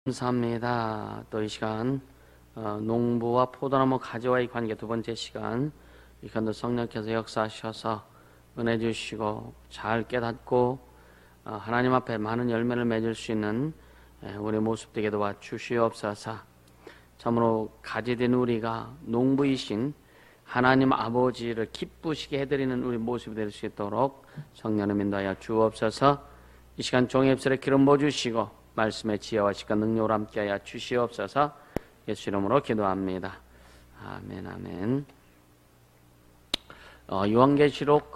감사합니다. 또 이 시간 농부와 포도나무 가지와의 관계 두 번째 시간, 이 시간도 성령께서 역사하셔서 은혜 주시고 잘 깨닫고 하나님 앞에 많은 열매를 맺을 수 있는 우리 모습 되게 도와 주시옵소서. 참으로 가지된 우리가 농부이신 하나님 아버지를 기쁘시게 해드리는 우리 모습이 될 수 있도록 성령을 인도하여 주옵소서. 이 시간 종의 입술에 기름 부어주시고 말씀의 지혜와 시간 능력으로 함께하여 주시옵소서. 예수 이름으로 기도합니다. 아멘, 아멘. 요한계시록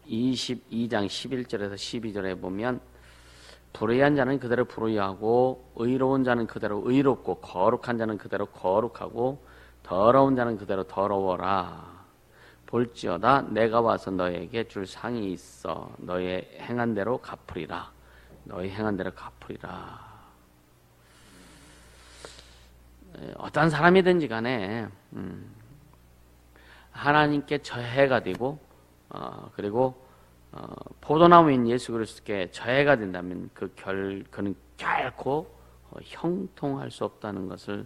22장 11절에서 12절에 보면 불의한 자는 그대로 불의하고 의로운 자는 그대로 의롭고 거룩한 자는 그대로 거룩하고 더러운 자는 그대로 더러워라. 볼지어다 내가 와서 너에게 줄 상이 있어 너의 행한 대로 갚으리라. 너희 행한 대로 갚으리라. 어떤 사람이든지 간에 하나님께 저해가 되고 그리고 포도나무인 예수 그리스도께 저해가 된다면 그는 결코 형통할 수 없다는 것을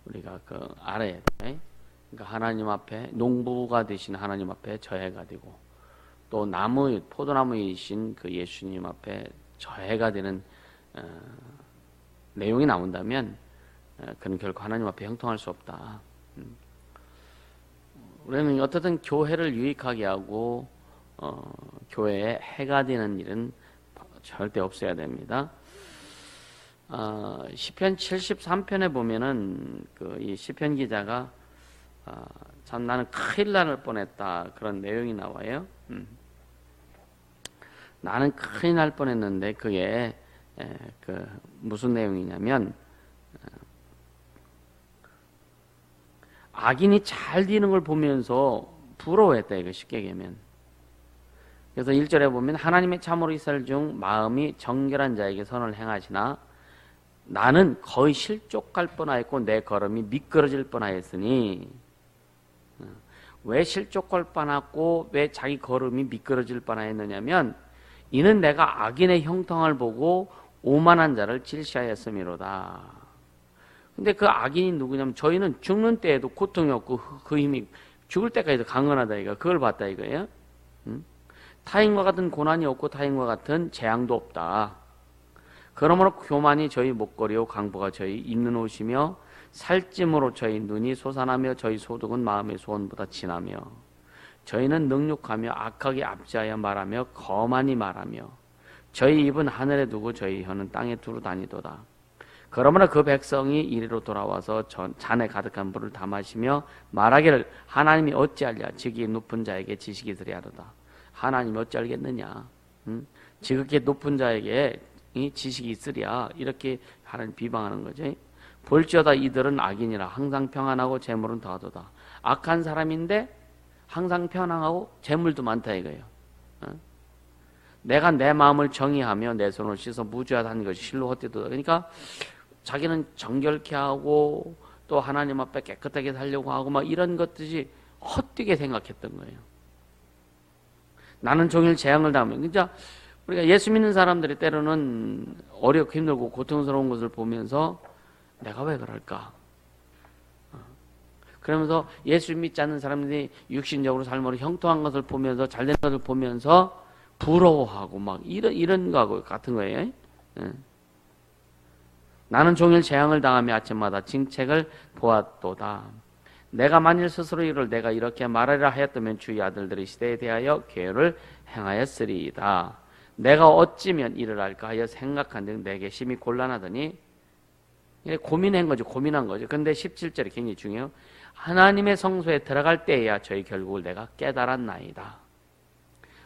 우리가 알아야 돼. 그러니까 하나님 앞에 농부가 되신 하나님 앞에 저해가 되고 또 포도나무이신 그 예수님 앞에 저해가 되는 내용이 나온다면 그는 결코 하나님 앞에 형통할 수 없다. 우리는 어떻든 교회를 유익하게 하고 교회에 해가 되는 일은 절대 없어야 됩니다. 시편 73편에 보면은 이 시편 기자가 참 나는 큰일 날 뻔했다 그런 내용이 나와요. 나는 큰일 날 뻔했는데 그게 무슨 내용이냐면 악인이 잘 되는 걸 보면서 부러워했다 이거 쉽게 얘기하면. 그래서 1절에 보면 하나님의 참으로 이스라엘 중 마음이 정결한 자에게 선을 행하시나 나는 거의 실족할 뻔하였고 내 걸음이 미끄러질 뻔하였으니. 왜 실족할 뻔하고 왜 자기 걸음이 미끄러질 뻔하였느냐면 이는 내가 악인의 형통을 보고 오만한 자를 질시하였음이로다. 근데 그 악인이 누구냐면 저희는 죽는 때에도 고통이 없고 그 힘이 죽을 때까지도 강건하다 이거. 그걸 봤다 이거예요. 타인과 같은 고난이 없고 타인과 같은 재앙도 없다. 그러므로 교만이 저희 목걸이요 강보가 저희 입는 옷이며 살찜으로 저희 눈이 솟아나며 저희 소득은 마음의 소원보다 진하며 저희는 능욕하며 악하게 압제하여 말하며 거만히 말하며 저희 입은 하늘에 두고 저희 혀는 땅에 두루 다니도다. 그러므로 그 백성이 이리로 돌아와서 잔에 가득한 물을 다 마시며 말하기를 하나님이 어찌하랴 지극히 높은 자에게 지식이 있으리 하도다. 하나님이 어찌알겠느냐. 지극히 높은 자에게 이 지식이 있으랴 이렇게 하나님 비방하는 거죠. 볼지어다 이들은 악인이라 항상 평안하고 재물은 더하도다. 악한 사람인데 항상 편안하고 재물도 많다 이거예요. 내가 내 마음을 정의하며 내 손을 씻어 무죄하다는 것이 실로 헛되도다. 그러니까 자기는 정결케 하고 또 하나님 앞에 깨끗하게 살려고 하고 막 이런 것들이 헛되게 생각했던 거예요. 나는 종일 재앙을 당하며. 진짜 우리가 예수 믿는 사람들이 때로는 어렵고 힘들고 고통스러운 것을 보면서 내가 왜 그럴까? 그러면서 예수 믿지 않는 사람들이 육신적으로 삶으로 형통한 것을 보면서 잘된 것을 보면서 부러워하고 막 이런 거하고 같은 거예요. 나는 종일 재앙을 당하며 아침마다 징책을 보았도다. 내가 만일 스스로 이를 내가 이렇게 말하리라 하였다면 주의 아들들의 시대에 대하여 계율을 행하였으리이다. 내가 어찌면 이를 할까 하여 생각한즉 내게 심히 곤란하더니 고민한 거죠. 고민한 거죠. 근데 17절이 굉장히 중요해요. 하나님의 성소에 들어갈 때에야 저희 결국을 내가 깨달았나이다.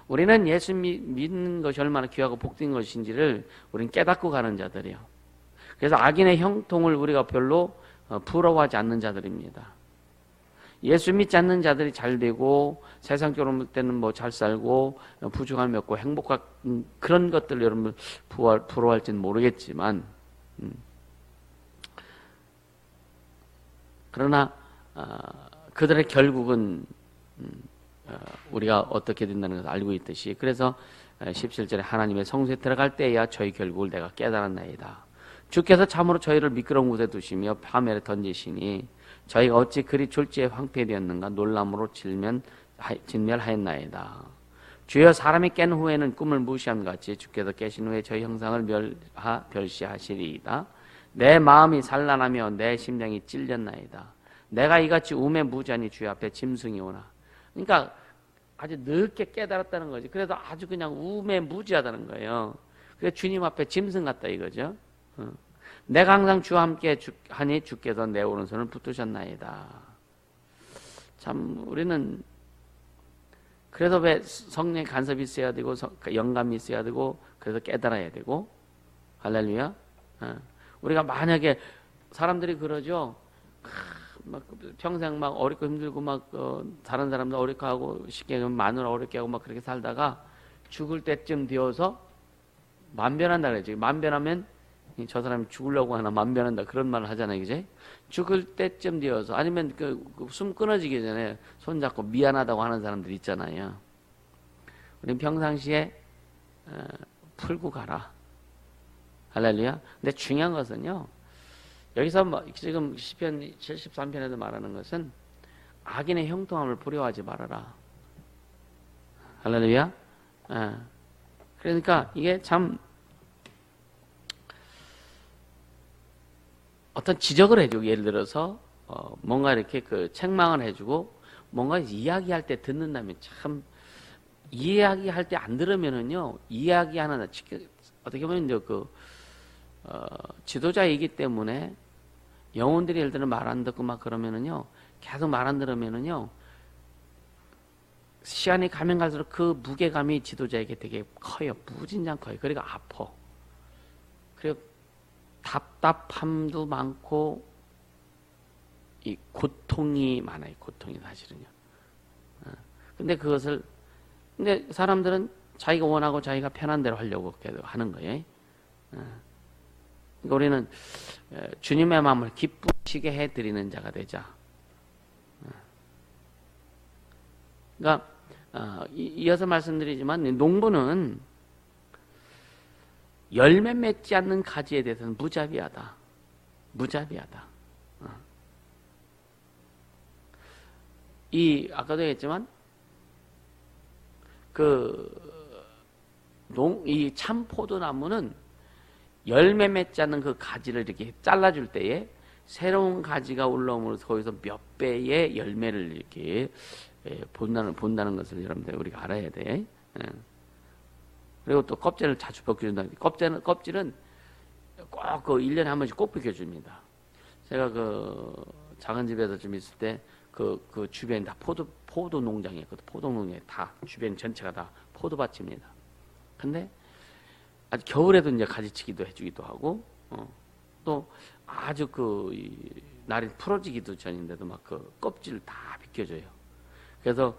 우리는 예수 믿는 것이 얼마나 귀하고 복된 것인지를 우리는 깨닫고 가는 자들이에요. 그래서 악인의 형통을 우리가 별로 부러워하지 않는 자들입니다. 예수 믿지 않는 자들이 잘 되고 세상적으로 볼 때는 뭐 잘 살고 부중함이 없고 행복한 그런 것들 여러분 부러워할지는 모르겠지만 그러나 그들의 결국은 우리가 어떻게 된다는 것을 알고 있듯이 그래서 17절에 하나님의 성소에 들어갈 때야 저희 결국을 내가 깨달았나이다. 주께서 참으로 저희를 미끄러운 곳에 두시며 파멸에 던지시니 저희가 어찌 그리 졸지에 황폐되었는가 놀람으로 진멸하였나이다. 주여 사람이 깬 후에는 꿈을 무시함 같이 주께서 깨신 후에 저희 형상을 멸시하시리이다. 내 마음이 산란하며 내 심장이 찔렸나이다. 내가 이같이 우매무지하니 주여 앞에 짐승이 오나. 그러니까 아주 늦게 깨달았다는 거지. 그래도 아주 그냥 우매무지하다는 거예요. 그래서 주님 앞에 짐승 같다 이거죠. 내가 항상 주와 함께 하니 주께서 내 오른손을 붙드셨나이다. 참 우리는 그래서 왜 성령의 간섭이 있어야 되고 영감이 있어야 되고 그래서 깨달아야 되고 할렐루야. 우리가 만약에 사람들이 그러죠. 막 평생 막 어렵고 힘들고 막 다른 사람도 어렵게 하고 쉽게 마누라 어렵게 하고 막 그렇게 살다가 죽을 때쯤 되어서 만변한다 그러지. 만변하면 저 사람이 죽으려고 하나 만변한다 그런 말을 하잖아요, 그제? 죽을 때쯤 되어서 아니면 숨 끊어지기 전에 손잡고 미안하다고 하는 사람들 있잖아요. 우린 평상시에 풀고 가라. 할렐루야. 근데 중요한 것은요. 여기서 지금 시편 73편에도 말하는 것은 악인의 형통함을 부려하지 말아라. 할렐루야. 그러니까 이게 참 어떤 지적을 해주고 예를 들어서 뭔가 이렇게 책망을 해주고 뭔가 이야기할 때 듣는다면 참 이야기할 때 안 들으면은요 이야기하는 어떻게 보면 이제 지도자이기 때문에 영혼들이 예를 들어 말 안 듣고 막 그러면은요 계속 말 안 들으면은요 시간이 가면 갈수록 그 무게감이 지도자에게 되게 커요. 무진장 커요. 그러니까 아파. 그리고 답답함도 많고 이 고통이 많아요. 고통이 사실은요. 근데 근데 사람들은 자기가 원하고 자기가 편한 대로 하려고 하는 거예요. 그러니까 우리는 주님의 마음을 기쁘시게 해드리는 자가 되자. 그러니까 이어서 말씀드리지만 농부는 열매 맺지 않는 가지에 대해서는 무자비하다. 무자비하다. 아까도 했지만 이 참포도나무는 열매 맺지 않는 그 가지를 이렇게 잘라줄 때에 새로운 가지가 올라오면서 거기서 몇 배의 열매를 이렇게 본다는 것을 여러분들 우리가 알아야 돼. 그리고 또 껍질을 자주 벗겨준다. 껍질은 꼭 1년에 한 번씩 꼭 벗겨줍니다. 제가 작은 집에서 좀 있을 때 그 주변이 다 포도 농장이었거든. 포도 농장에 다 주변 전체가 다 포도밭입니다. 근데 아주 겨울에도 이제 가지치기도 해주기도 하고 또 아주 날이 풀어지기도 전인데도 막 껍질을 다 벗겨줘요. 그래서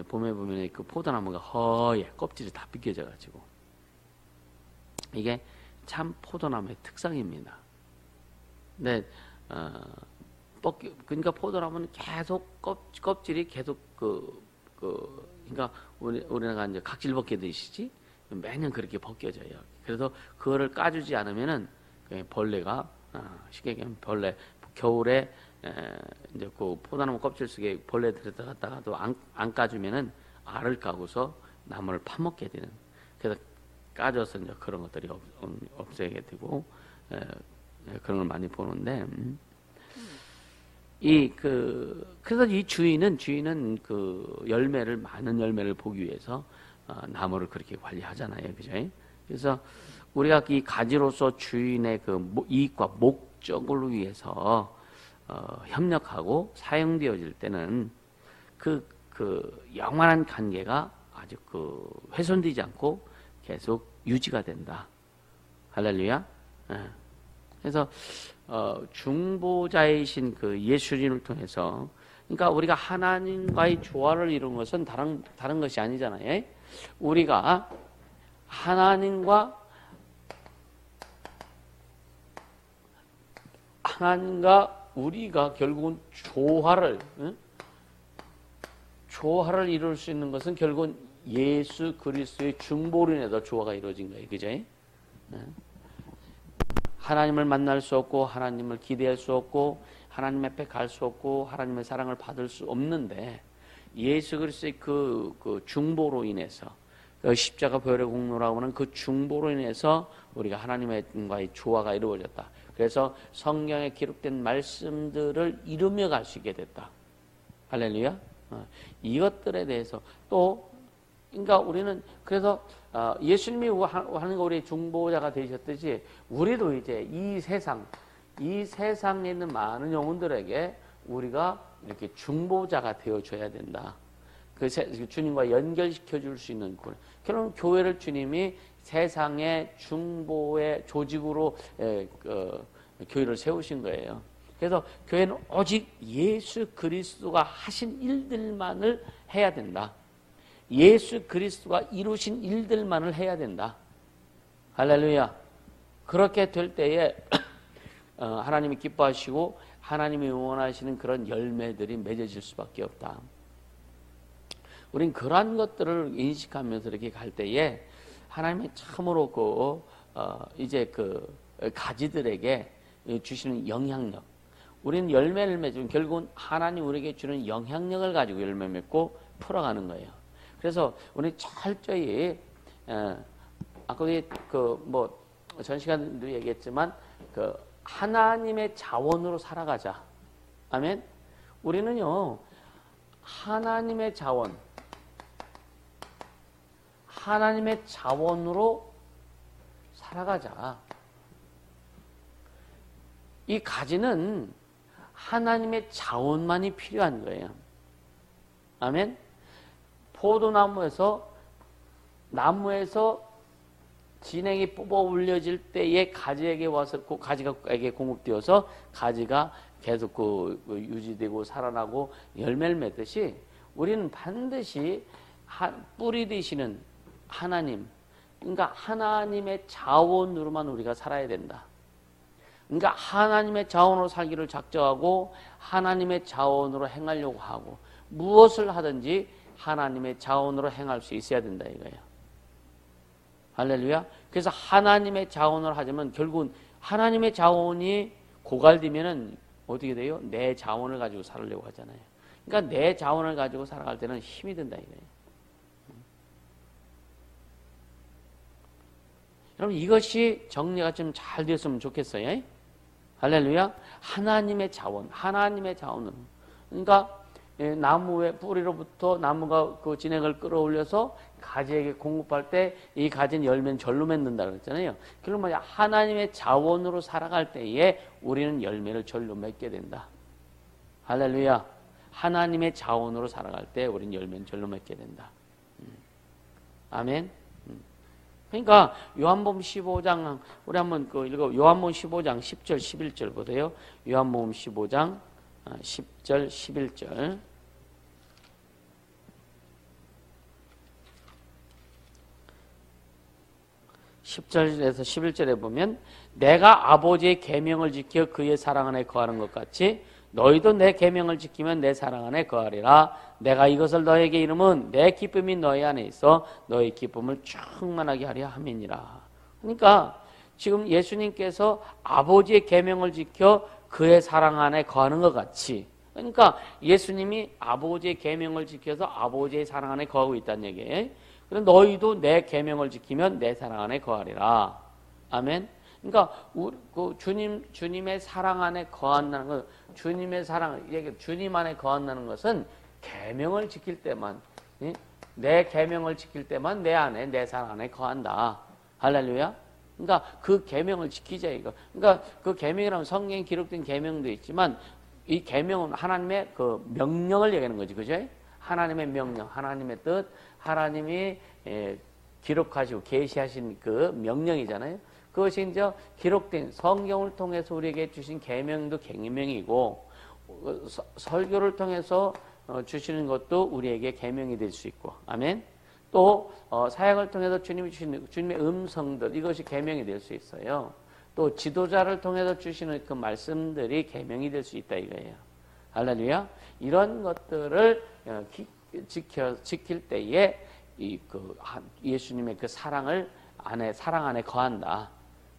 봄에 보면 그 포도나무가 허예 껍질이 다 벗겨져가지고 이게 참 포도나무의 특성입니다. 근데 그러니까 포도나무는 계속 껍질이 계속 그러니까 우리나라가 이제 각질 벗겨듯이 매년 그렇게 벗겨져요. 그래서 그거를 까주지 않으면은 벌레가 쉽게 얘기하면 겨울에 이제 그 포도나무 껍질 속에 벌레 들어갔다가도 안 까주면은 알을 까고서 나무를 파먹게 되는. 그래서 까줘서 이제 그런 것들이 없애게 되고 그런 걸 많이 보는데 그래서 이 주인은 많은 열매를 보기 위해서 나무를 그렇게 관리하잖아요, 그죠? 그래서 우리가 이 가지로서 주인의 이익과 목적을 위해서 협력하고 사용되어질 때는 영원한 관계가 아주 훼손되지 않고 계속 유지가 된다. 할렐루야. 그래서 중보자이신 예수님을 통해서 그러니까 우리가 하나님과의 조화를 이룬 것은 다른 것이 아니잖아요. 우리가 하나님과 우리가 결국은 조화를 이룰 수 있는 것은 결국은 예수 그리스도의 중보로 인해서 조화가 이루어진 거예요. 그죠? 하나님을 만날 수 없고 하나님을 기대할 수 없고 하나님 앞에 갈 수 없고 하나님의 사랑을 받을 수 없는데 예수 그리스도의 그 중보로 인해서 그 십자가 보혈의 공로라고 하는 그 중보로 인해서 우리가 하나님과의 조화가 이루어졌다. 그래서 성경에 기록된 말씀들을 이루며 갈 수 있게 됐다. 할렐루야. 이것들에 대해서 또 그러니까 우리는 그래서 예수님이 하는 거 우리의 중보자가 되셨듯이 우리도 이제 이 세상에 있는 많은 영혼들에게 우리가 이렇게 중보자가 되어줘야 된다. 그 주님과 연결시켜 줄 수 있는 결국 교회를 주님이 세상의 중보의 조직으로 교회를 세우신 거예요. 그래서 교회는 오직 예수 그리스도가 하신 일들만을 해야 된다. 예수 그리스도가 이루신 일들만을 해야 된다. 할렐루야. 그렇게 될 때에 하나님이 기뻐하시고 하나님이 원하시는 그런 열매들이 맺어질 수밖에 없다. 우린 그러한 것들을 인식하면서 이렇게 갈 때에 하나님이 참으로 이제 가지들에게 주시는 영향력. 우리는 열매를 맺으면 결국은 하나님 우리에게 주는 영향력을 가지고 열매 맺고 풀어가는 거예요. 그래서 우리 철저히 아까 전 시간도 얘기했지만 하나님의 자원으로 살아가자. 아멘. 우리는요 하나님의 자원으로 살아가자. 이 가지는 하나님의 자원만이 필요한 거예요. 아멘. 포도나무에서 진액이 뽑아 올려질 때에 가지에게 와서 가지가에게 공급되어서 가지가 계속 유지되고 살아나고 열매를 맺듯이 우리는 반드시 뿌리 되시는 하나님, 그러니까 하나님의 자원으로만 우리가 살아야 된다. 그러니까 하나님의 자원으로 살기를 작정하고 하나님의 자원으로 행하려고 하고 무엇을 하든지 하나님의 자원으로 행할 수 있어야 된다 이거예요. 할렐루야. 그래서 하나님의 자원을 하자면 결국은 하나님의 자원이 고갈되면은 어떻게 돼요? 내 자원을 가지고 살려고 하잖아요. 그러니까 내 자원을 가지고 살아갈 때는 힘이 든다 이거예요. 여러분 이것이 정리가 좀 잘 됐으면 좋겠어요. 할렐루야. 하나님의 자원으로. 그러니까 나무의 뿌리로부터 나무가 그 진액을 끌어올려서 가지에게 공급할 때 이 가지는 열매는 절로 맺는다 그랬잖아요. 그럼 뭐야? 하나님의 자원으로 살아갈 때에 우리는 열매를 절로 맺게 된다. 할렐루야. 하나님의 자원으로 살아갈 때 우리는 열매는 절로 맺게 된다. 아멘. 그러니까 요한복음 15장 우리 한번 읽어. 요한복음 15장 10절 11절 보세요. 요한복음 15장 10절 11절. 10절에서 11절에 보면 내가 아버지의 계명을 지켜 그의 사랑 안에 거하는 것 같이 너희도 내 계명을 지키면 내 사랑 안에 거하리라. 내가 이것을 너에게 이름은 내 기쁨이 너희 안에 있어 너희 기쁨을 충만하게 하려 함이니라. 그러니까 지금 예수님께서 아버지의 계명을 지켜 그의 사랑 안에 거하는 것 같이, 그러니까 예수님이 아버지의 계명을 지켜서 아버지의 사랑 안에 거하고 있다는 얘기예요. 그래서 너희도 내 계명을 지키면 내 사랑 안에 거하리라. 아멘. 그러니까 주님의 사랑 안에 거한다는 것, 주님의 사랑, 주님 안에 거한다는 것은 계명을 지킬 때만, 내 계명을 지킬 때만 내 안에 내 사랑 안에 거한다. 할렐루야. 그러니까 그 계명을 지키자 이거. 그러니까 그 계명이라면 성경에 기록된 계명도 있지만 이 계명은 하나님의 그 명령을 얘기하는 거지, 그죠? 하나님의 명령, 하나님의 뜻, 하나님이 기록하시고 계시하신 그 명령이잖아요. 그것이 이제 기록된 성경을 통해서 우리에게 주신 계명도 계명이고 설교를 통해서 주시는 것도 우리에게 계명이 될 수 있고, 아멘. 또 사역을 통해서 주님이 주시는 주님의 음성들, 이것이 계명이 될 수 있어요. 또 지도자를 통해서 주시는 그 말씀들이 계명이 될 수 있다 이거예요. 할렐루야. 이런 것들을 지킬 때에 예수님의 그 사랑 안에 거한다.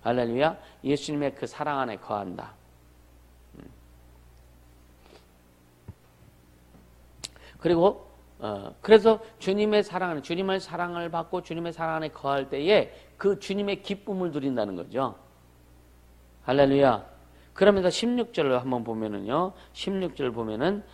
할렐루야. 예수님의 그 사랑 안에 거한다. 그리고 그래서 주님의 사랑 안에, 주님의 사랑을 받고 주님의 사랑 안에 거할 때에 그 주님의 기쁨을 누린다는 거죠. 할렐루야. 그러면서 16절을 한번 보면은요, 16절 보면은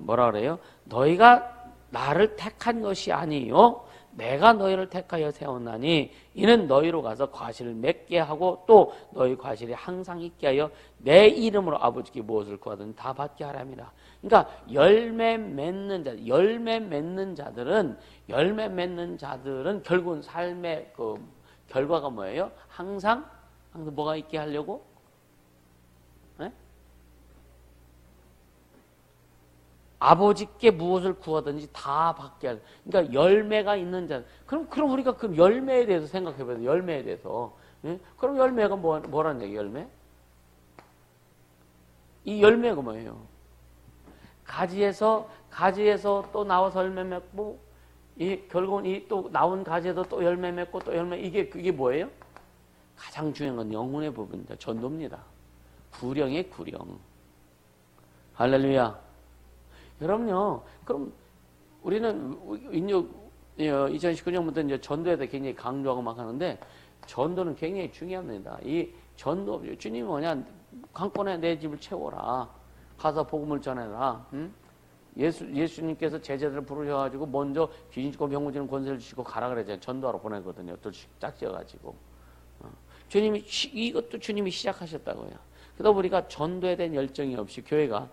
뭐라 그래요? 너희가 나를 택한 것이 아니요 내가 너희를 택하여 세웠나니 이는 너희로 가서 과실을 맺게 하고 또 너희 과실이 항상 있게 하여 내 이름으로 아버지께 무엇을 구하든 다 받게 하랍니다. 그러니까 열매 맺는 자들은 결국은 삶의 그 결과가 뭐예요? 항상 뭐가 있게 하려고? 네? 아버지께 무엇을 구하든지 다 받게 하려. 그러니까 열매가 있는 자. 그럼 우리가 그 열매에 대해서 생각해 봐야 돼. 열매에 대해서. 예? 그럼 열매가 뭐라는 얘기? 열매? 이 열매가 뭐예요? 가지에서 또 나와서 열매 맺고, 결국은 이 또 나온 가지에도 또 열매 맺고 또 열매, 이게 뭐예요? 가장 중요한 건 영혼의 부분입니다. 전도입니다. 구령의 구령. 할렐루야. 여러분요, 그럼 우리는 2019년부터 이제 전도에 대해 굉장히 강조하고 막 하는데, 전도는 굉장히 중요합니다. 이 전도, 주님이 뭐냐, 강권에 내 집을 채워라. 가서 복음을 전해라. 응? 예수님께서 제자들을 부르셔가지고 먼저 귀신 쫓고 병 고치는 권세를 주시고 가라 그랬잖아요. 전도하러 보내거든요. 또 짝지어가지고. 이것도 주님이 시작하셨다고요. 그러다 보니까 전도에 대한 열정이 없이 교회가,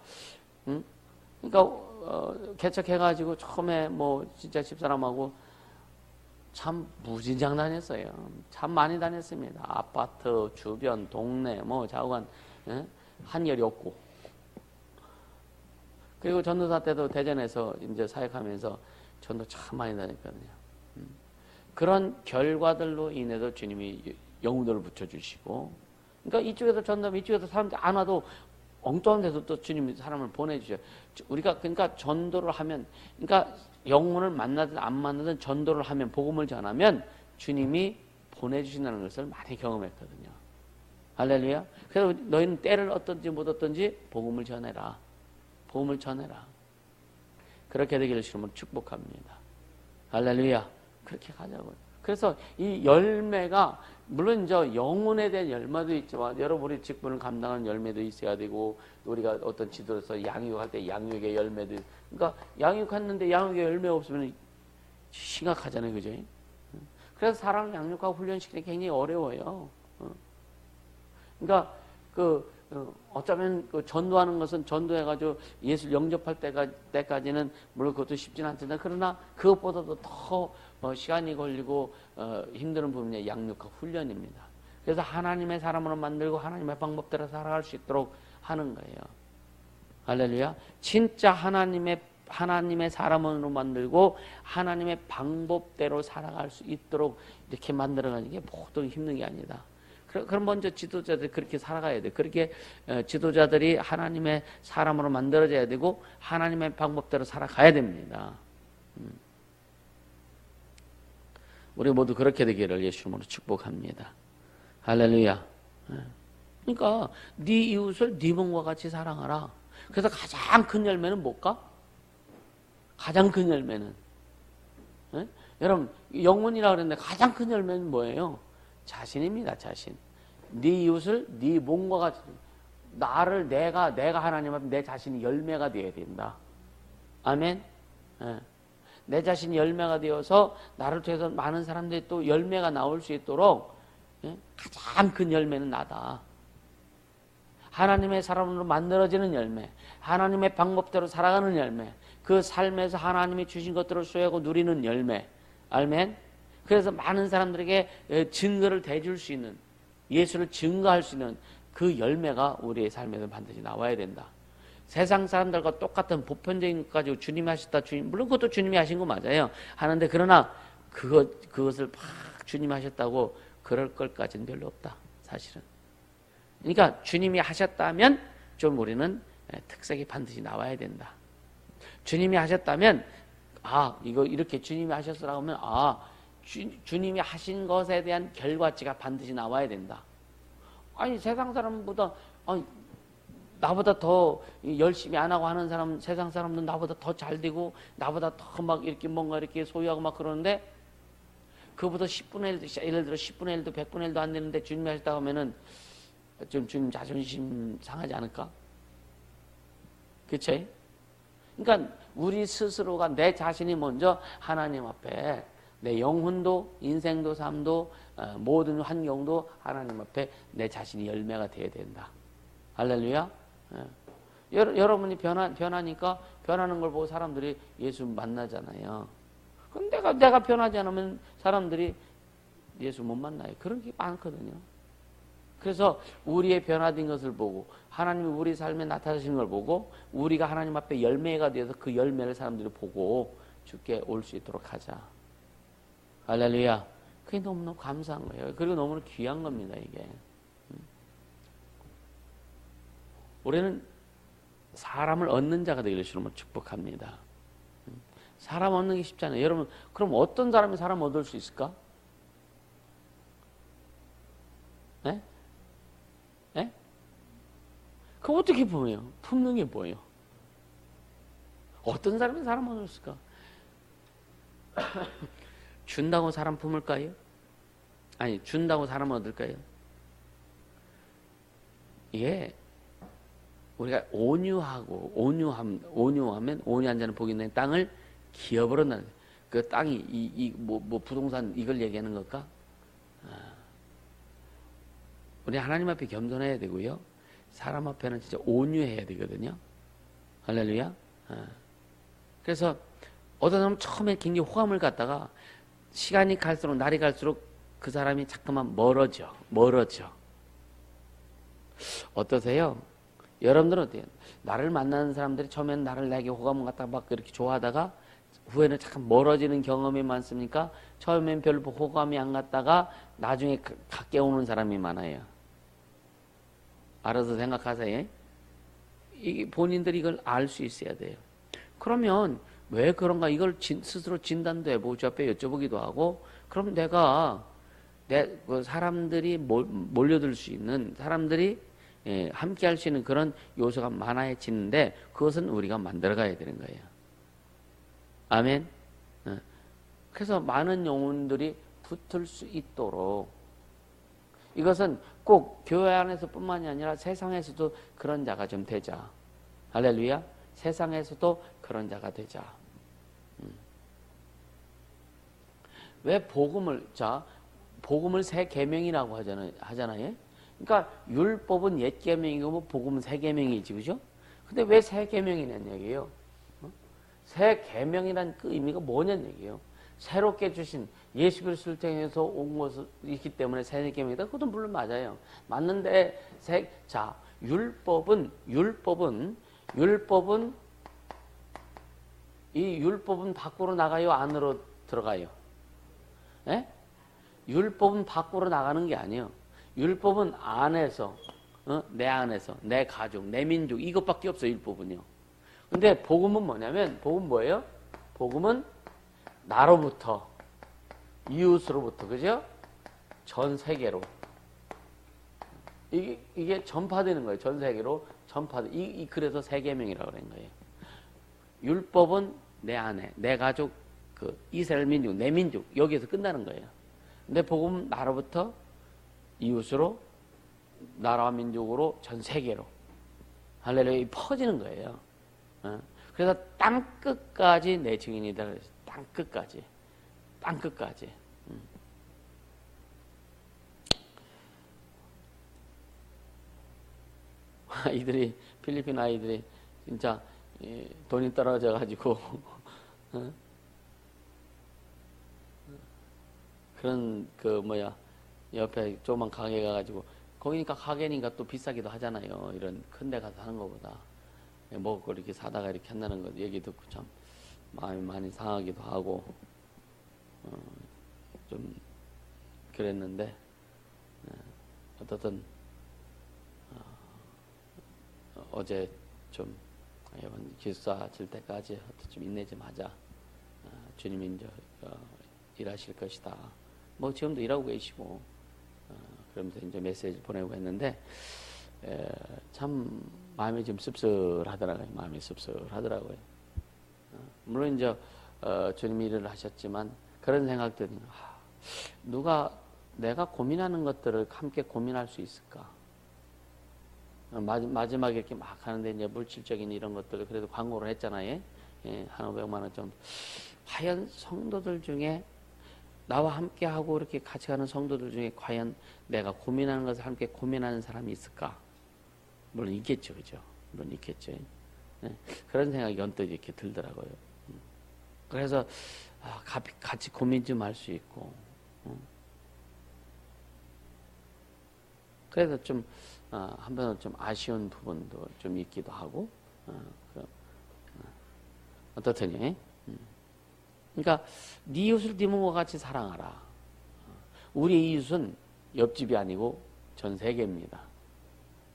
응? 그러니까 개척해가지고 처음에 뭐 진짜 집사람하고 참 무진장 다녔어요. 참 많이 다녔습니다. 아파트 주변 동네 뭐 좌우간 한열이 없고. 그리고 전도사 때도 대전에서 이제 사역하면서 전도 참 많이 다녔거든요. 그런 결과들로 인해서 주님이 영웅들을 붙여주시고, 그러니까 이쪽에서 전도하면 이쪽에서 사람들이 안 와도 엉뚱한 데서 또 주님이 사람을 보내주셔요. 우리가 그러니까 전도를 하면, 그러니까 영혼을 만나든 안 만나든 전도를 하면, 복음을 전하면 주님이 보내주신다는 것을 많이 경험했거든요. 할렐루야. 그래서 너희는 때를 어떤지 못 어떤지 복음을 전해라. 복음을 전해라. 그렇게 되기를 주님으로 축복합니다. 할렐루야. 그렇게 가자고요. 그래서 이 열매가, 물론 이제 영혼에 대한 열매도 있지만, 여러분이 직분을 감당하는 열매도 있어야 되고, 우리가 어떤 지도에서 양육할 때 양육의 열매도, 그러니까 양육했는데 양육의 열매 없으면 심각하잖아요. 그죠? 그래서 사람 양육하고 훈련시키는 게 굉장히 어려워요. 그러니까 어쩌면 전도하는 것은 전도해가지고 예수 영접할 때까지는 물론 그것도 쉽진 않지만, 그러나 그것보다도 더 시간이 걸리고 힘든 부분이 양육과 훈련입니다. 그래서 하나님의 사람으로 만들고 하나님의 방법대로 살아갈 수 있도록 하는 거예요. 할렐루야. 진짜 하나님의 사람으로 만들고 하나님의 방법대로 살아갈 수 있도록 이렇게 만들어가는 게 보통 힘든 게 아니다. 그럼 먼저 지도자들이 그렇게 살아가야 돼. 그렇게 지도자들이 하나님의 사람으로 만들어져야 되고 하나님의 방법대로 살아가야 됩니다. 우리 모두 그렇게 되기를 예수님으로 축복합니다. 할렐루야. 그러니까 네 이웃을 네 몸과 같이 사랑하라. 그래서 가장 큰 열매는 뭘까? 가장 큰 열매는, 여러분 영혼이라 그랬는데 가장 큰 열매는 뭐예요? 자신입니다. 자신. 네 이웃을 네 몸과 같이, 내가 하나님 앞에 내 자신이 열매가 되어야 된다. 아멘. 내 자신이 열매가 되어서 나를 통해서 많은 사람들이 또 열매가 나올 수 있도록 가장 큰 열매는 나다. 하나님의 사람으로 만들어지는 열매, 하나님의 방법대로 살아가는 열매, 그 삶에서 하나님이 주신 것들을 소유하고 누리는 열매. 아멘. 그래서 많은 사람들에게 증거를 대줄 수 있는, 예수를 증거할 수 있는 그 열매가 우리의 삶에서 반드시 나와야 된다. 세상 사람들과 똑같은 보편적인 것 가지고 주님이 하셨다, 물론 그것도 주님이 하신 거 맞아요. 하는데 그러나 그것을 막 주님이 하셨다고 그럴 것까지는 별로 없다. 사실은. 그러니까 주님이 하셨다면 좀 우리는 특색이 반드시 나와야 된다. 주님이 하셨다면, 이거 이렇게 주님이 하셨으라고 하면, 주님이 하신 것에 대한 결과치가 반드시 나와야 된다. 아니 세상 사람보다 아니, 나보다 더 열심히 안 하고 하는 사람, 세상 사람들은 나보다 더 잘 되고 나보다 더 막 이렇게 뭔가 이렇게 소유하고 막 그러는데 그보다 10분의 1도, 예를 들어 10분의 1도 100분의 1도 안 되는데 주님이 하셨다고 하면은 좀 주님 자존심 상하지 않을까? 그치? 그러니까 우리 스스로가 내 자신이 먼저 하나님 앞에 내 영혼도 인생도 삶도 모든 환경도 하나님 앞에 내 자신이 열매가 되어야 된다. 할렐루야. 여러분이 변하니까 변하는 걸 보고 사람들이 예수 만나잖아요. 근데 내가 변하지 않으면 사람들이 예수 못 만나요. 그런 게 많거든요. 그래서 우리의 변화된 것을 보고 하나님이 우리 삶에 나타나시는 걸 보고 우리가 하나님 앞에 열매가 되어서 그 열매를 사람들이 보고 주께 올 수 있도록 하자. 할렐루야. 그게 너무너무 감사한 거예요. 그리고 너무나 귀한 겁니다, 이게. 우리는 사람을 얻는 자가 되기를 주님으로 축복합니다. 사람 얻는 게 쉽잖아요. 여러분, 그럼 어떤 사람이 사람 얻을 수 있을까? 네? 네? 그거 어떻게 보여요? 품는 게 뭐예요? 어떤 사람이 사람 얻을 수 있을까? 준다고 사람 품을까요? 아니, 준다고 사람 얻을까요? 이게 우리가 온유하면 온유한 자는 복이 있는 땅을 기업으로 나는 그 땅이 뭐 부동산 이걸 얘기하는 걸까? 우리 하나님 앞에 겸손해야 되고요. 사람 앞에는 진짜 온유해야 되거든요. 할렐루야. 그래서 어떤 사람은 처음에 굉장히 호감을 갖다가 시간이 갈수록 날이 갈수록 그 사람이 자꾸만 멀어져. 어떠세요? 여러분들은 어때요? 나를 만나는 사람들이 처음에는 나를 내게 호감을 갖다가 막 그렇게 좋아하다가 후에는 잠깐 멀어지는 경험이 많습니까? 처음엔 별로 호감이 안 갔다가 나중에 가까이 오는 사람이 많아요. 알아서 생각하세요. 이게 본인들이 이걸 알 수 있어야 돼요. 그러면 왜 그런가 이걸 스스로 진단도 해보고 주 앞에 여쭤보기도 하고 그럼 내가 그 사람들이 몰려들 수 있는 사람들이 함께 할 수 있는 그런 요소가 많아지는데 그것은 우리가 만들어가야 되는 거예요. 아멘. 그래서 많은 영혼들이 붙을 수 있도록 이것은 꼭 교회 안에서 뿐만이 아니라 세상에서도 그런 자가 좀 되자. 할렐루야. 세상에서도 그런 자가 되자. 왜 복음을 새 계명이라고 하잖아요. 그러니까 율법은 옛 계명이고 복음은 새 계명이지, 그죠? 근데 왜 새 계명이냐는 얘기예요. 새 계명이란 그 의미가 뭐냐는 얘기예요. 새롭게 주신 예수 그리스도를 통해서 온 것이기 때문에 새 계명이다. 그것도 물론 맞아요. 맞는데 율법은 이 율법은 밖으로 나가요, 안으로 들어가요? 예? 율법은 밖으로 나가는 게 아니에요. 율법은 안에서, 내 안에서, 내 가족, 내 민족, 이것밖에 없어요, 율법은요. 근데 복음은 뭐냐면, 복음은 뭐예요? 복음은 나로부터, 이웃으로부터, 그죠? 전 세계로. 이게 전파되는 거예요, 전 세계로. 그래서 세계명이라고 그런 거예요. 율법은 내 안에, 내 가족, 그 이스라엘 민족, 내 민족, 여기에서 끝나는 거예요. 근데 복음은 나로부터 이웃으로, 나라와 민족으로, 전 세계로. 할렐루야, 퍼지는 거예요. 그래서 땅끝까지 내 증인이다. 땅끝까지. 아이들이, 필리핀 아이들이 진짜 돈이 떨어져가지고 그런 옆에 조그만 가게 가가지고 거기니까 가게니까 또 비싸기도 하잖아요. 이런 큰 데 가서 하는 것보다 먹을 거 이렇게 사다가 이렇게 한다는 거 얘기 듣고 참 마음이 많이 상하기도 하고 좀 그랬는데 어떻든 어제 좀 이번 기숙사 질 때까지 좀 인내 좀 하자. 주님이 이제 일하실 것이다. 뭐 지금도 일하고 계시고 그러면서 이제 메시지 보내고 했는데 참 마음이 좀 씁쓸하더라고요. 마음이 씁쓸하더라고요. 물론 이제 주님이 일을 하셨지만 그런 생각들이 누가 내가 고민하는 것들을 함께 고민할 수 있을까? 마지막에 이렇게 막 하는데 이제 물질적인 이런 것들을 그래도 광고를 했잖아요. 예, 한 500만 원 정도. 과연 성도들 중에 나와 함께 하고 이렇게 같이 가는 성도들 중에 과연 내가 고민하는 것을 함께 고민하는 사람이 있을까? 물론 있겠죠, 그죠? 물론 있겠죠. 예, 그런 생각이 언뜻 이렇게 들더라고요. 그래서 같이 고민 좀 할 수 있고. 그래서 좀 한편으로 좀 아쉬운 부분도 좀 있기도 하고. 어떻더니? 그러니까 네 이웃을 네 몸과 같이 사랑하라. 우리 이웃은 옆집이 아니고 전 세계입니다.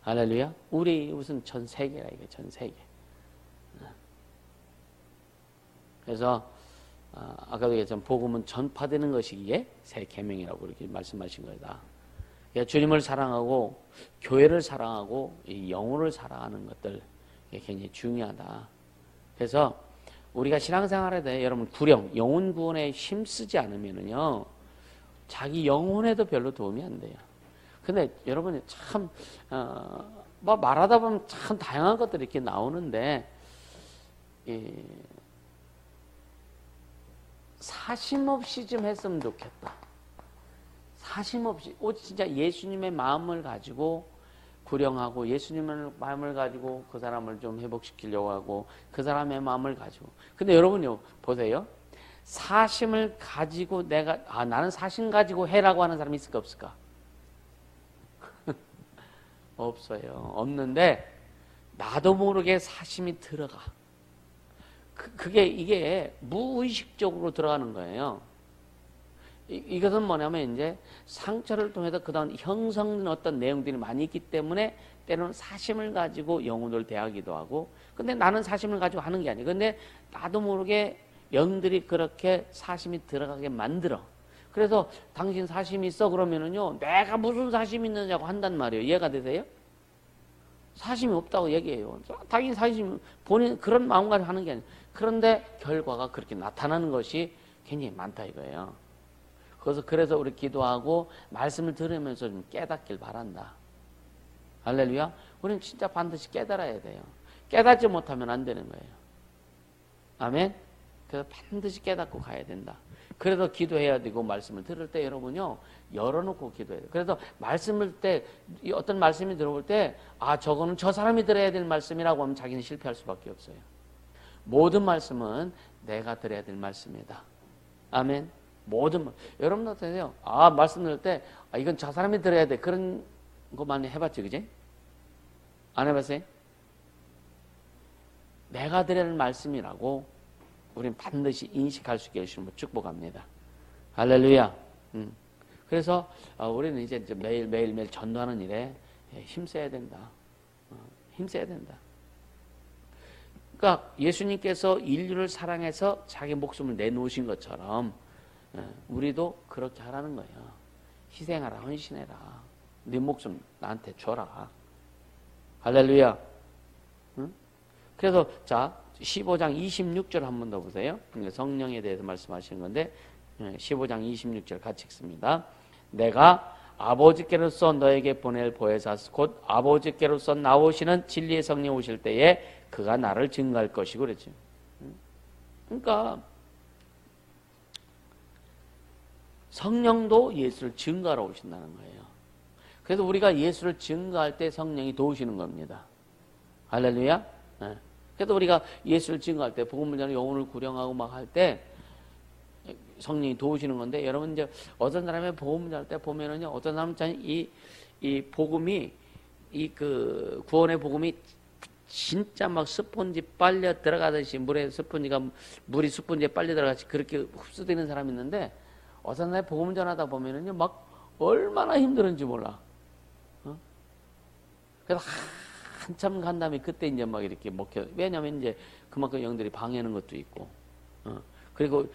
할렐루야. 우리 이웃은 전 세계라 이게 전 세계. 그래서 아까도 얘기했지만 복음은 전파되는 것이기에 새 계명이라고 이렇게 말씀하신 거다. 그러니까 주님을 사랑하고 교회를 사랑하고 이 영혼을 사랑하는 것들 이게 굉장히 중요하다. 그래서 우리가 신앙생활에 대해 여러분 구령 영혼 구원에 힘쓰지 않으면은요 자기 영혼에도 별로 도움이 안 돼요. 근데 여러분이 참 뭐 말하다 보면 참 다양한 것들이 이렇게 나오는데 사심 없이 좀 했으면 좋겠다. 사심 없이 진짜 예수님의 마음을 가지고 구령하고 예수님의 마음을 가지고 그 사람을 좀 회복시키려고 하고 그 사람의 마음을 가지고. 근데 여러분요 보세요. 사심을 가지고 나는 사심 가지고 해라고 하는 사람이 있을까 없을까? 없어요. 없는데 나도 모르게 사심이 들어가. 이게 무의식적으로 들어가는 거예요. 이것은 뭐냐면 이제 상처를 통해서 그다음 형성된 어떤 내용들이 많이 있기 때문에 때로는 사심을 가지고 영혼을 대하기도 하고. 근데 나는 사심을 가지고 하는 게 아니에요. 근데 나도 모르게 영들이 그렇게 사심이 들어가게 만들어. 그래서 당신 사심이 있어 그러면은요 내가 무슨 사심이 있느냐고 한단 말이에요. 이해가 되세요? 사심이 없다고 얘기해요. 당연히 사심이 본인 그런 마음가짐 하는 게 아니에요. 그런데 결과가 그렇게 나타나는 것이 굉장히 많다 이거예요. 그래서 우리 기도하고 말씀을 들으면서 좀 깨닫길 바란다. 할렐루야. 우리는 진짜 반드시 깨달아야 돼요. 깨닫지 못하면 안 되는 거예요. 아멘. 그래서 반드시 깨닫고 가야 된다. 그래서 기도해야 되고 말씀을 들을 때 여러분요 열어놓고 기도해야 돼요. 그래서 말씀을 때 어떤 말씀이 들어올 때 저거는 저 사람이 들어야 될 말씀이라고 하면 자기는 실패할 수밖에 없어요. 모든 말씀은 내가 들어야 될 말씀이다. 아멘. 여러분도 어떠세요? 말씀 들을 때 이건 저 사람이 들어야 돼. 그런 것만 해봤지, 그지? 안 해봤어요? 내가 드려야 할 말씀이라고 우리는 반드시 인식할 수 있게 해주시면 축복합니다. 할렐루야. 그래서 우리는 이제 매일 전도하는 일에 힘써야 된다. 힘써야 된다. 그러니까 예수님께서 인류를 사랑해서 자기 목숨을 내놓으신 것처럼 우리도 그렇게 하라는 거예요. 희생하라, 헌신해라. 네 목숨 나한테 줘라. 할렐루야. 응? 그래서 자 15장 26절 한 번 더 보세요. 성령에 대해서 말씀하시는 건데 15장 26절 같이 읽습니다. 내가 아버지께로서 너에게 보낼 보혜사 곧 아버지께로서 나오시는 진리의 성령 오실 때에 그가 나를 증거할 것이고 그랬죠. 그러니까 성령도 예수를 증거하러 오신다는 거예요. 그래서 우리가 예수를 증거할 때 성령이 도우시는 겁니다. 할렐루야. 네. 그래서 우리가 예수를 증거할 때 복음을 전하고 영혼을 구령하고 막 할 때 성령이 도우시는 건데 여러분 이제 어떤 사람의 복음을 전할 때 보면은요 어떤 사람은 이 복음이 그 구원의 복음이 진짜 막 스폰지 빨려 들어가듯이 물이 스폰지에 빨려 들어가듯이 그렇게 흡수되는 사람이 있는데 어떤 사람의 복음을 전하다 보면은요 막 얼마나 힘들은지 몰라. 그래서 한참 간 다음에 그때 이제 막 이렇게 먹혀. 왜냐면 이제 그만큼 영들이 방해하는 것도 있고, 그리고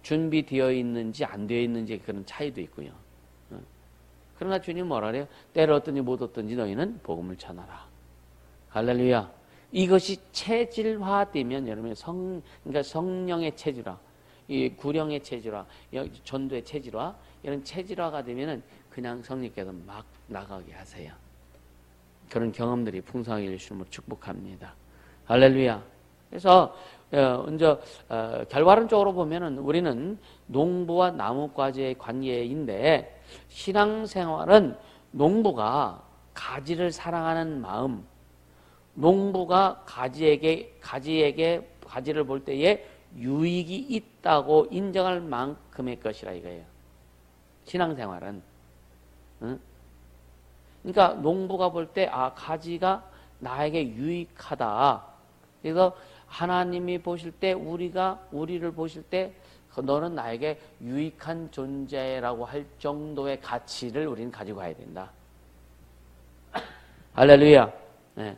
준비되어 있는지 안 되어 있는지 그런 차이도 있고요. 그러나 주님 뭐라 그래요? 때를 얻든지 못 얻든지 너희는 복음을 전하라. 할렐루야. 이것이 체질화되면 여러분 그러니까 성령의 체질화, 이 구령의 체질화, 전도의 체질화, 이런 체질화가 되면은 그냥 성령께서 막 나가게 하세요. 그런 경험들이 풍성하게 주시므로 축복합니다. 할렐루야. 그래서 먼저 결과론적으로 보면은 우리는 농부와 나뭇가지의 관계인데, 신앙생활은 농부가 가지를 사랑하는 마음, 농부가 가지를 볼 때에 유익이 있다고 인정할 만큼의 것이라 이거예요. 신앙생활은. 응? 그러니까 농부가 볼 때 가지가 나에게 유익하다. 그래서 하나님이 보실 때 우리를 보실 때 너는 나에게 유익한 존재라고 할 정도의 가치를 우리는 가지고 가야 된다. 할렐루야. 네.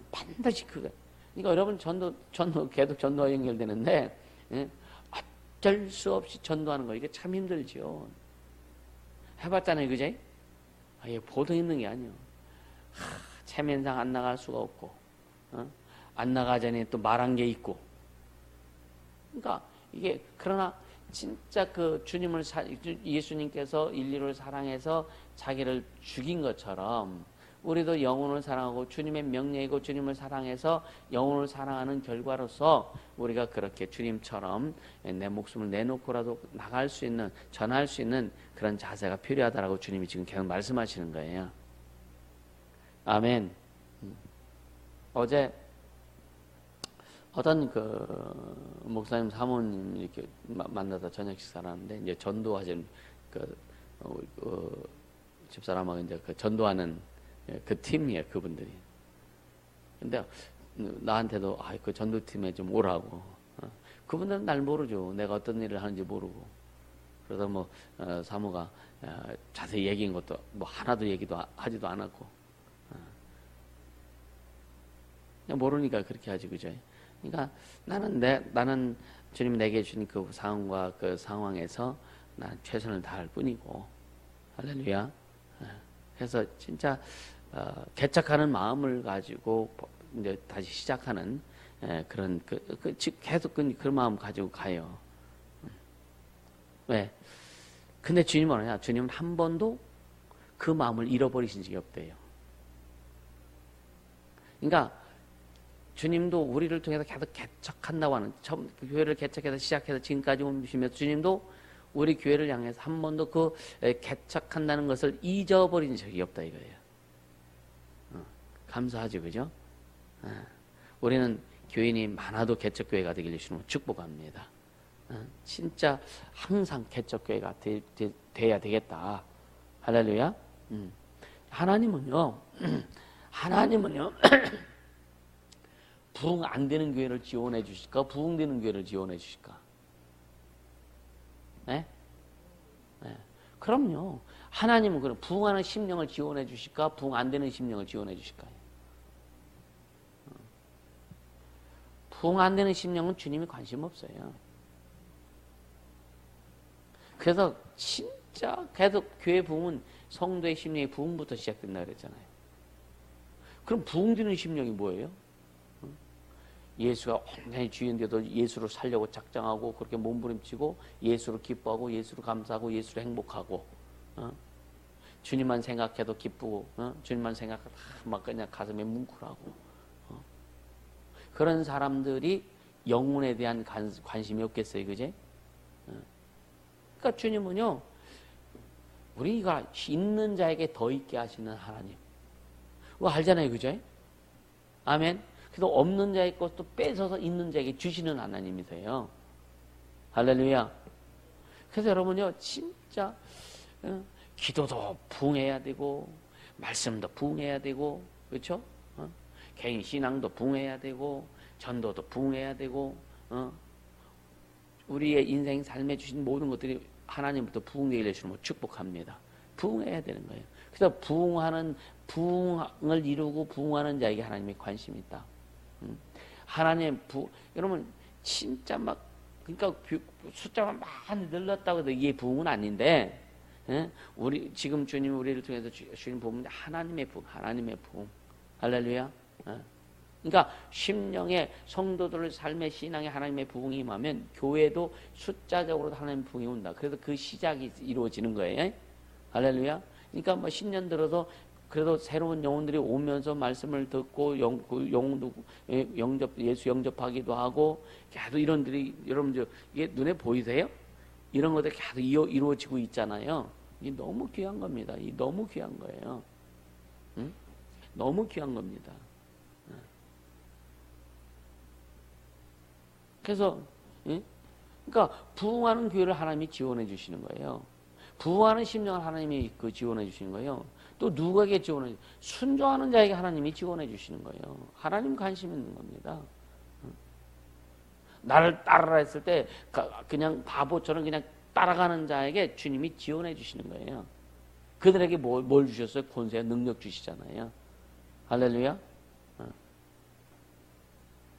반드시 그거. 그러니까 여러분 계속 전도와 연결되는데, 어쩔 수 없이 전도하는 거 이게 참 힘들죠. 해봤잖아요, 그제? 이게 보통 힘든 게 아니에요. 체면상 안 나갈 수가 없고, 안 나가자니 또 말한 게 있고. 그러니까 이게 그러나 진짜 예수님께서 인류를 사랑해서 자기를 죽인 것처럼 우리도 영혼을 사랑하고 주님의 명령이고 주님을 사랑해서 영혼을 사랑하는 결과로서 우리가 그렇게 주님처럼 내 목숨을 내놓고라도 나갈 수 있는, 전할 수 있는 그런 자세가 필요하다라고 주님이 지금 계속 말씀하시는 거예요. 아멘. 어제 어떤 목사님 사모님 이렇게 만나서 저녁 식사를 하는데, 이제 전도하신 집사람하고 이제 전도하는 그 팀이에요, 그분들이. 근데 나한테도 그 전도팀에 좀 오라고. 그분들은 날 모르죠. 내가 어떤 일을 하는지 모르고. 그래서 사모가 자세히 얘기한 것도 하나도 얘기도 하지도 않았고. 그냥 모르니까 그렇게 하지, 그죠? 그러니까 나는 주님 내게 주신 그 상황과 그 상황에서 나는 최선을 다할 뿐이고. 할렐루야. 그래서 진짜 개척하는 마음을 가지고 이제 다시 시작하는 그런 계속 그 마음 가지고 가요. 왜? 근데 주님은 뭐냐? 주님은 한 번도 그 마음을 잃어버리신 적이 없대요. 그러니까 주님도 우리를 통해서 계속 개척한다고 하는, 처음 교회를 개척해서 시작해서 지금까지 오시면서 주님도 우리 교회를 향해서 한 번도 그 개척한다는 것을 잊어버린 적이 없다 이거예요. 감사하죠, 그죠? 우리는 교인이 많아도 개척교회가 되기를 주님으로 축복합니다. 진짜 항상 개척교회가 돼야 되겠다. 할렐루야. 하나님은요 부흥 안 되는 교회를 지원해 주실까? 부흥되는 교회를 지원해 주실까? 네? 네. 그럼요. 하나님은 그럼 부흥하는 심령을 지원해 주실까? 부흥 안 되는 심령을 지원해 주실까요? 부흥 안 되는 심령은 주님이 관심 없어요. 그래서 진짜 계속 교회 부흥은 성도의 심령의 부흥부터 시작된다 그랬잖아요. 그럼 부흥되는 심령이 뭐예요? 예수가 온전히 주인데도 예수를 살려고 작정하고 그렇게 몸부림치고 예수를 기뻐하고 예수를 감사하고 예수를 행복하고 주님만 생각해도 기쁘고 주님만 생각해도 막 그냥 가슴에 뭉클하고 그런 사람들이 영혼에 대한 관심이 없겠어요, 그제? 그러니까 주님은요 우리가 있는 자에게 더 있게 하시는 하나님. 그거 알잖아요, 그죠? 아멘. 그래서 없는 자의 것도 뺏어서 있는 자에게 주시는 하나님이세요. 할렐루야. 그래서 여러분요, 진짜 기도도 부흥해야 되고 말씀도 부흥해야 되고 그렇죠? 개인 신앙도 부흥해야 되고 전도도 부흥해야 되고 우리의 인생 삶에 주신 모든 것들이 하나님부터 부흥되기를 주님으로 축복합니다. 부흥해야 되는 거예요. 그래서 부흥을 이루고 부흥하는 자에게 하나님의 관심이 있다. 하나님 여러분 진짜 막 그러니까 숫자가 많이 늘렸다고 해도 이게 부흥은 아닌데 예? 우리 지금 주님이 우리를 통해서 주신 부흥은 하나님의 부흥, 하나님의 부흥. 할렐루야. 예? 그러니까 심령의 성도들의 삶의 신앙에 하나님의 부흥이 임하면 교회도 숫자적으로도 하나님의 부흥이 온다. 그래서 그 시작이 이루어지는 거예요. 할렐루야. 그러니까 뭐 10년 들어서 그래도 새로운 영혼들이 오면서 말씀을 듣고 영혼도 예수 영접하기도 하고 계속 이런들이 여러분들 이게 눈에 보이세요? 이런 것들이 계속 이루어지고 있잖아요. 이게 너무 귀한 겁니다. 이 너무 귀한 거예요. 응? 너무 귀한 겁니다. 그래서 그러니까 부흥하는 교회를 하나님이 지원해 주시는 거예요. 부흥하는 심령을 하나님이 지원해 주시는 거예요. 또 누구에게 지원해? 순종하는 자에게 하나님이 지원해 주시는 거예요. 하나님 관심 있는 겁니다. 나를 따르라 했을 때 그냥 바보처럼 그냥 따라가는 자에게 주님이 지원해 주시는 거예요. 그들에게 뭘 주셨어요? 권세, 능력 주시잖아요. 할렐루야.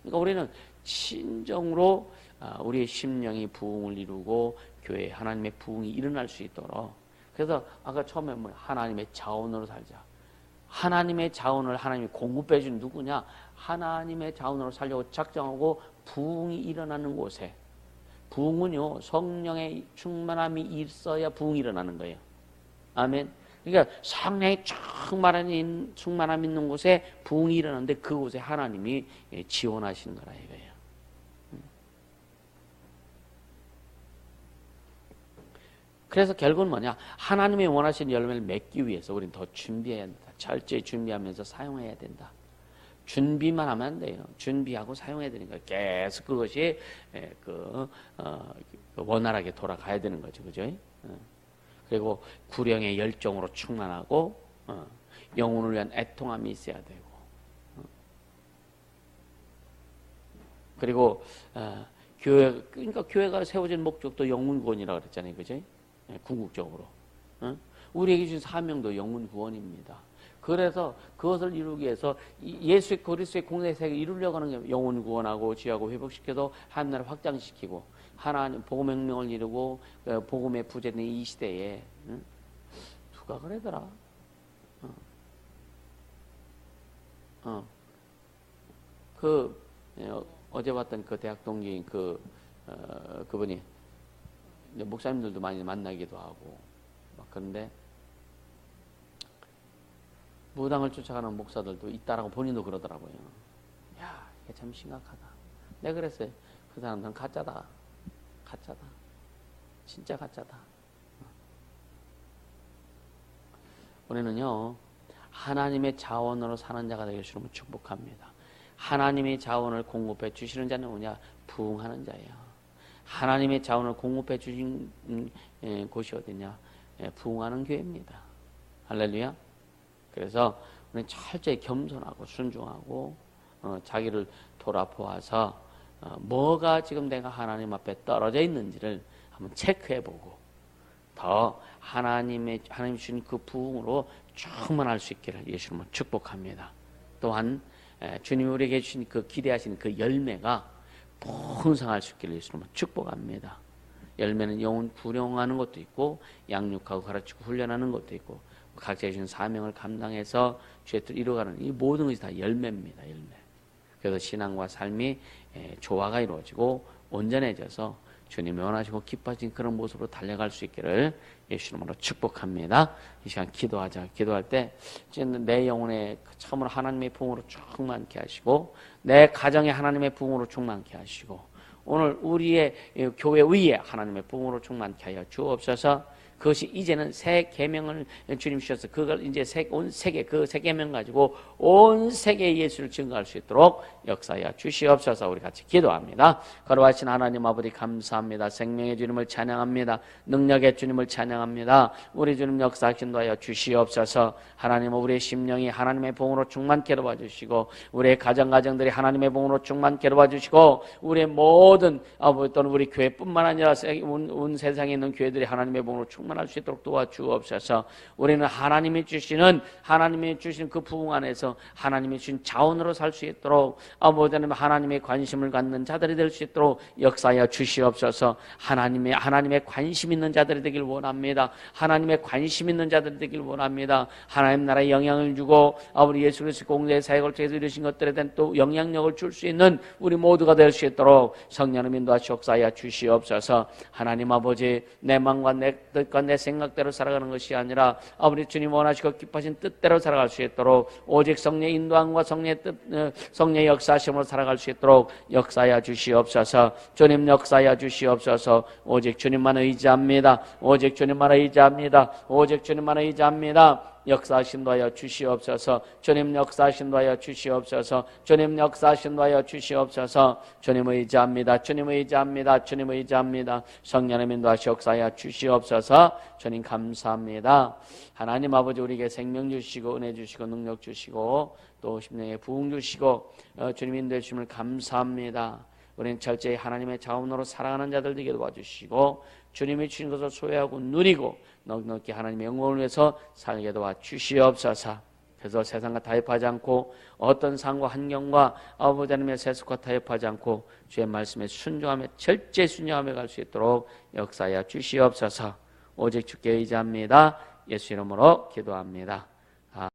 그러니까 우리는 진정으로 우리의 심령이 부흥을 이루고 교회에 하나님의 부흥이 일어날 수 있도록. 그래서 아까 처음에 하나님의 자원으로 살자. 하나님의 자원을 하나님이 공급해 준 누구냐? 하나님의 자원으로 살려고 작정하고 부흥이 일어나는 곳에. 부흥은요, 성령의 충만함이 있어야 부흥이 일어나는 거예요. 아멘. 그러니까 성령의 충만함 있는 곳에 부흥이 일어나는데 그곳에 하나님이 지원하시는 거라 이거예요. 그래서 결국은 뭐냐? 하나님이 원하시는 열매를 맺기 위해서 우리는 더 준비해야 된다. 철저히 준비하면서 사용해야 된다. 준비만 하면 안 돼요. 준비하고 사용해야 되는 거예요. 계속 그것이 원활하게 돌아가야 되는 거죠. 그죠? 그리고 구령의 열정으로 충만하고 영혼을 위한 애통함이 있어야 되고 그리고 그러니까 교회가 세워진 목적도 영혼 구원이라고 그랬잖아요. 그죠? 궁극적으로. 우리에게 주신 사명도 영혼 구원입니다. 그래서 그것을 이루기 위해서 예수 그리스도의 공생의 세계를 이루려고 하는 게 영혼 구원하고 지하고 회복시켜서 하나님을 확장시키고 하나님 복음 혁명을 이루고 복음의 부재된 이 시대에 누가 그러더라? 어제 봤던 그 대학 동기인 그분이 목사님들도 많이 만나기도 하고 막 그런데 무당을 쫓아가는 목사들도 있다라고 본인도 그러더라고요. 야, 이게 참 심각하다. 내가 그랬어요. 그 사람들은 가짜다. 가짜다. 진짜 가짜다. 우리는요, 하나님의 자원으로 사는 자가 되길 주님을 축복합니다. 하나님의 자원을 공급해 주시는 자는 뭐냐? 부흥하는 자예요. 하나님의 자원을 공급해 주신 곳이 어디냐? 부흥하는 교회입니다. 할렐루야. 그래서 우리는 철저히 겸손하고 순종하고 자기를 돌아보아서 뭐가 지금 내가 하나님 앞에 떨어져 있는지를 한번 체크해보고 더 하나님 주신 그 부흥으로 충만할 수 있기를 예수님은 축복합니다. 또한 주님이 우리에게 주신 그 기대하시는 그 열매가 풍성할 수 있기를 예수님은 축복합니다. 열매는 영혼 구령하는 것도 있고 양육하고 가르치고 훈련하는 것도 있고 각자 주신 사명을 감당해서 주의 뜻을 이루어가는 이 모든 것이 다 열매입니다. 열매. 그래서 신앙과 삶이 조화가 이루어지고 온전해져서 주님이 원하시고 기뻐하신 그런 모습으로 달려갈 수 있기를 예수님으로 축복합니다. 이 시간 기도하자. 기도할 때 내 영혼에 참으로 하나님의 부흥으로 충만케 하시고 내 가정에 하나님의 부흥으로 충만케 하시고 오늘 우리의 교회 위에 하나님의 부흥으로 충만케 하여 주옵소서. 그것이 이제는 새 계명을 주님 주셔서 그걸 이제 온 세계 그 새 계명 가지고 온 세계에 예수를 증거할 수 있도록 역사하여 주시옵소서. 우리 같이 기도합니다. 거룩하신 하나님 아버지 감사합니다. 생명의 주님을 찬양합니다. 능력의 주님을 찬양합니다. 우리 주님 역사하신도 하여 주시옵소서. 하나님은 우리의 심령이 하나님의 봉으로 충만케 도와주시고 우리의 가정들이 하나님의 봉으로 충만케 도와주시고 우리의 모든 또는 우리 교회뿐만 아니라 온 세상에 있는 교회들이 하나님의 봉으로 충만케 충만할 수 있도록 도와주옵소서. 우리는 하나님이 주시는 그 부흥 안에서 하나님이 주신 자원으로 살 수 있도록 아버지 하나님 하나님의 관심을 갖는 자들이 될 수 있도록 역사하여 주시옵소서. 하나님의 관심 있는 자들이 되길 원합니다. 하나님의 관심 있는 자들이 되길 원합니다. 하나님 나라에 영향을 주고 우리 예수 그리스도 공동의 사역을 통해서 이루신 것들에 대한 또 영향력을 줄 수 있는 우리 모두가 될 수 있도록 성령님 인도하시 역사하여 주시옵소서. 하나님 아버지 내 마음과 내 뜻과 내 생각대로 살아가는 것이 아니라 아버지 주님 원하시고 기뻐하신 뜻대로 살아갈 수 있도록 오직 성령의 인도함과 성령의 역사하심으로 살아갈 수 있도록 역사하여 주시옵소서. 주님 역사하여 주시옵소서. 오직 주님만 의지합니다. 오직 주님만 의지합니다. 오직 주님만 의지합니다. 역사하신도 하여 주시옵소서. 주님 역사하신도 하여 주시옵소서. 주님 역사하신도 하여 주시옵소서. 주님 의지합니다. 주님 의지합니다. 주님 의지합니다. 성령의 인도하시 역사하여 주시옵소서. 주님 감사합니다. 하나님 아버지 우리에게 생명 주시고 은혜 주시고 능력 주시고 또 심령의 부흥 주시고 주님 인도해 주심을 감사합니다. 우리는 철저히 하나님의 자원으로 살아가는 자들 되게 도와주시고 주님이 주신 것을 소유하고 누리고 넉넉히 하나님의 영광을 위해서 살게 도와주시옵소서. 그래서 세상과 타협하지 않고 어떤 상황과 환경과 아버지 하나님의 세속과 타협하지 않고 주의 말씀에 순종하며 철저히 순종하며 갈 수 있도록 역사하여 주시옵소서. 오직 주께 의지합니다. 예수 이름으로 기도합니다.